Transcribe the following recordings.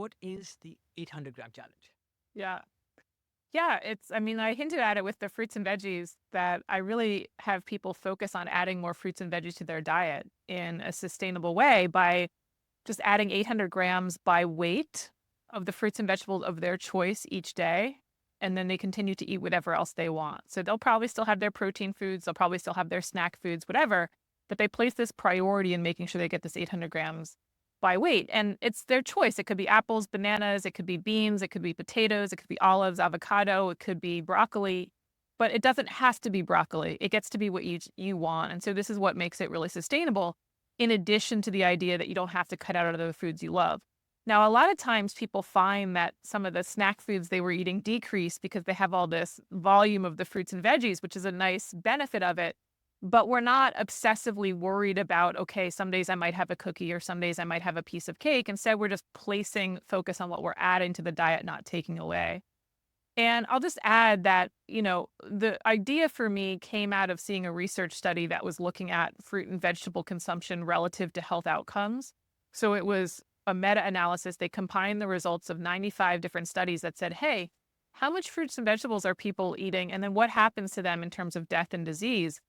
what is the 800-gram challenge? Yeah. Yeah, I hinted at it with the fruits and veggies that I really have people focus on adding more fruits and veggies to their diet in a sustainable way by just adding 800 grams by weight of the fruits and vegetables of their choice each day. And then they continue to eat whatever else they want. So they'll probably still have their protein foods, they'll probably still have their snack foods, whatever, but they place this priority in making sure they get this 800 grams by weight. And it's their choice. It could be apples, bananas, it could be beans, it could be potatoes, it could be olives, avocado, it could be broccoli, but it doesn't have to be broccoli. It gets to be what you want. And so this is what makes it really sustainable, in addition to the idea that you don't have to cut out other foods you love. Now, a lot of times people find that some of the snack foods they were eating decrease because they have all this volume of the fruits and veggies, which is a nice benefit of it. But we're not obsessively worried about, okay, some days I might have a cookie or some days I might have a piece of cake. Instead, we're just placing focus on what we're adding to the diet, not taking away. And I'll just add that, the idea for me came out of seeing a research study that was looking at fruit and vegetable consumption relative to health outcomes. So it was a meta analysis. They combined the results of 95 different studies that said, hey, how much fruits and vegetables are people eating? And then what happens to them in terms of death and disease?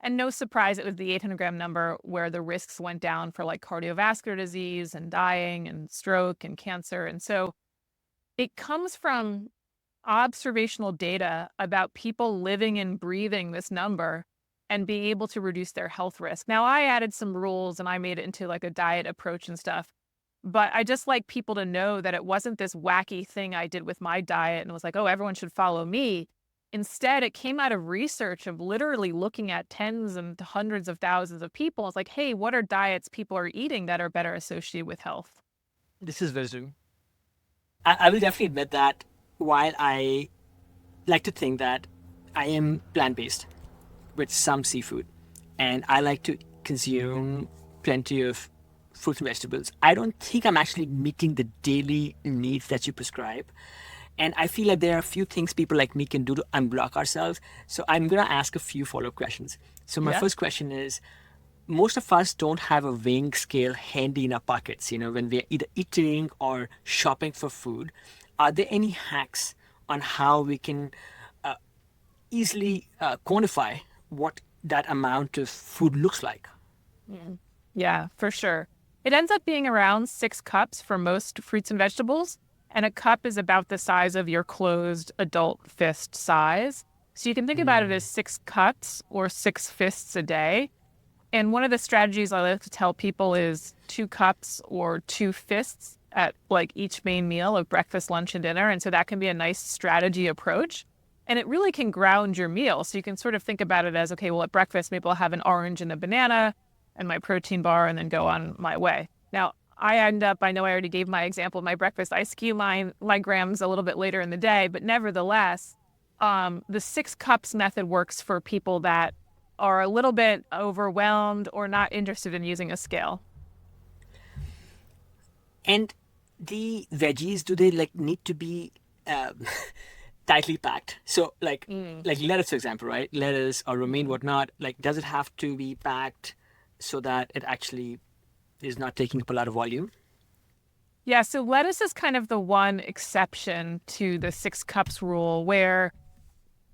And no surprise, it was the 800-gram number where the risks went down for like cardiovascular disease and dying and stroke and cancer. And so it comes from observational data about people living and breathing this number and being able to reduce their health risk. Now, I added some rules and I made it into like a diet approach and stuff. But I just like people to know that it wasn't this wacky thing I did with my diet and was like, oh, everyone should follow me. Instead, it came out of research of literally looking at tens and hundreds of thousands of people. It's like, hey, what are diets people are eating that are better associated with health? This is wisdom. I will definitely admit that while I like to think that I am plant based with some seafood and I like to consume plenty of fruits and vegetables, I don't think I'm actually meeting the daily needs that you prescribe. And I feel like there are a few things people like me can do to unblock ourselves. So I'm going to ask a few follow up questions. So, my Yeah. first question is, most of us don't have a weighing scale handy in our pockets, when we're either eating or shopping for food. Are there any hacks on how we can uh, easily quantify what that amount of food looks like? Mm. Yeah, for sure. It ends up being around 6 cups for most fruits and vegetables. And a cup is about the size of your closed adult fist size. So you can think about it as 6 cups or 6 fists a day. And one of the strategies I like to tell people is 2 cups or 2 fists at like each main meal of breakfast, lunch, and dinner. And so that can be a nice strategy approach. And it really can ground your meal. So you can sort of think about it as, okay, well, at breakfast, maybe I'll have an orange and a banana and my protein bar and then go on my way. Now, I know I already gave my example of my breakfast. I skew my grams a little bit later in the day, but nevertheless, the 6 cups method works for people that are a little bit overwhelmed or not interested in using a scale. And the veggies, do they like need to be tightly packed? So Mm. like lettuce, for example, right? Lettuce or romaine, whatnot. Like, does it have to be packed so that it actually is not taking up a lot of volume? Yeah, so lettuce is kind of the one exception to the 6 cups rule where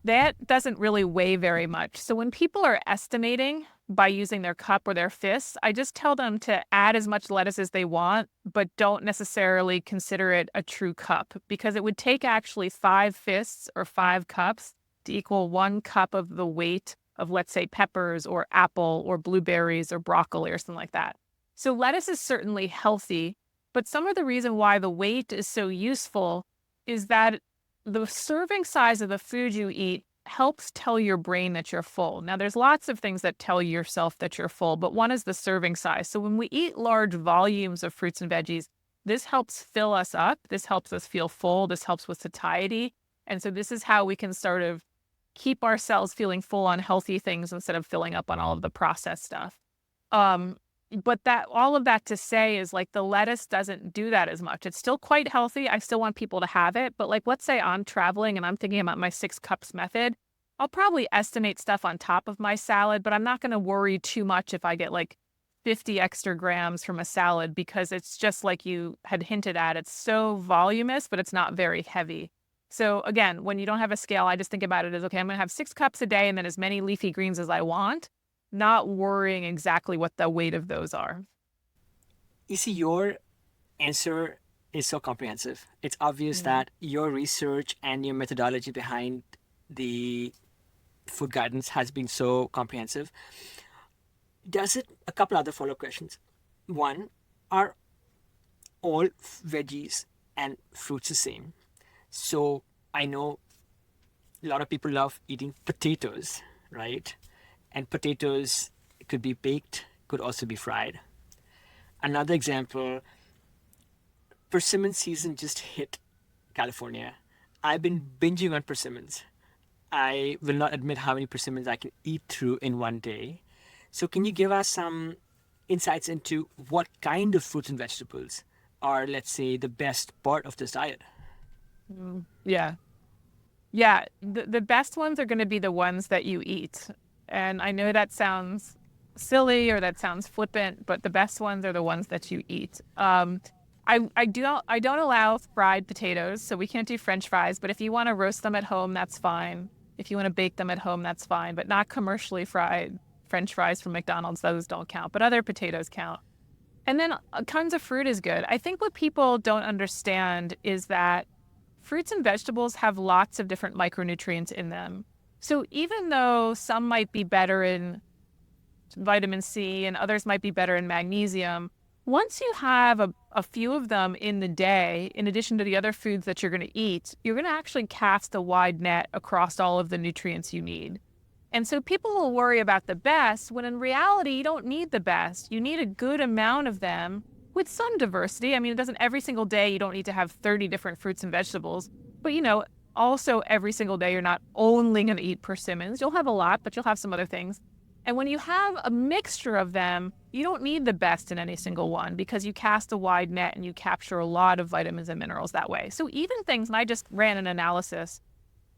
that doesn't really weigh very much. So when people are estimating by using their cup or their fists, I just tell them to add as much lettuce as they want, but don't necessarily consider it a true cup because it would take actually 5 fists or 5 cups to equal 1 cup of the weight of, let's say, peppers or apple or blueberries or broccoli or something like that. So lettuce is certainly healthy, but some of the reason why the weight is so useful is that the serving size of the food you eat helps tell your brain that you're full. Now, there's lots of things that tell yourself that you're full, but one is the serving size. So when we eat large volumes of fruits and veggies, this helps fill us up. This helps us feel full. This helps with satiety. And so this is how we can sort of keep ourselves feeling full on healthy things instead of filling up on all of the processed stuff. Um, but that all of that to say is like the lettuce doesn't do that as much. It's still quite healthy. I still want people to have it. But like, let's say I'm traveling and I'm thinking about my 6 cups method. I'll probably estimate stuff on top of my salad, but I'm not going to worry too much if I get like 50 extra grams from a salad because it's just like you had hinted at. It's so voluminous, but it's not very heavy. So again, when you don't have a scale, I just think about it as, okay, I'm going to have 6 cups a day and then as many leafy greens as I want, not worrying exactly what the weight of those are. You see, your answer is so comprehensive. It's obvious Mm. that your research and your methodology behind the food guidance has been so comprehensive. Does it, a couple other follow-up questions. One, are all veggies and fruits the same? So I know a lot of people love eating potatoes, right? And potatoes could be baked, could also be fried. Another example, persimmon season just hit California. I've been binging on persimmons. I will not admit how many persimmons I can eat through in one day. So, can you give us some insights into what kind of fruits and vegetables are, let's say, the best part of this diet? Yeah. Yeah. The best ones are going to be the ones that you eat. And I know that sounds silly or that sounds flippant, but the best ones are the ones that you eat. I don't allow fried potatoes, so we can't do French fries. But if you want to roast them at home, that's fine. If you want to bake them at home, that's fine. But not commercially fried French fries from McDonald's; those don't count. But other potatoes count. And then tons of fruit is good. I think what people don't understand is that fruits and vegetables have lots of different micronutrients in them. So even though some might be better in vitamin C and others might be better in magnesium, once you have a few of them in the day, in addition to the other foods that you're going to eat, you're going to actually cast a wide net across all of the nutrients you need. And so people will worry about the best when in reality, you don't need the best. You need a good amount of them with some diversity. I mean, it doesn't every single day, you don't need to have 30 different fruits and vegetables. But, also every single day, you're not only going to eat persimmons. You'll have a lot, but you'll have some other things. And when you have a mixture of them, you don't need the best in any single one because you cast a wide net and you capture a lot of vitamins and minerals that way. So even things, and I just ran an analysis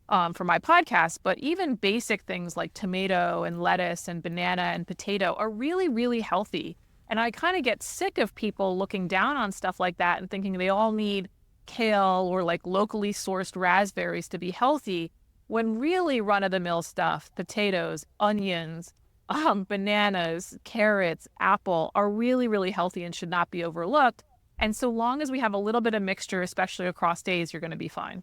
for my podcast, but even basic things like tomato and lettuce and banana and potato are really, really healthy. And I kind of get sick of people looking down on stuff like that and thinking they all need kale or like locally sourced raspberries to be healthy, when really run-of-the-mill stuff, potatoes, onions, bananas, carrots, apple are really, really healthy and should not be overlooked. And so long as we have a little bit of mixture, especially across days, you're going to be fine.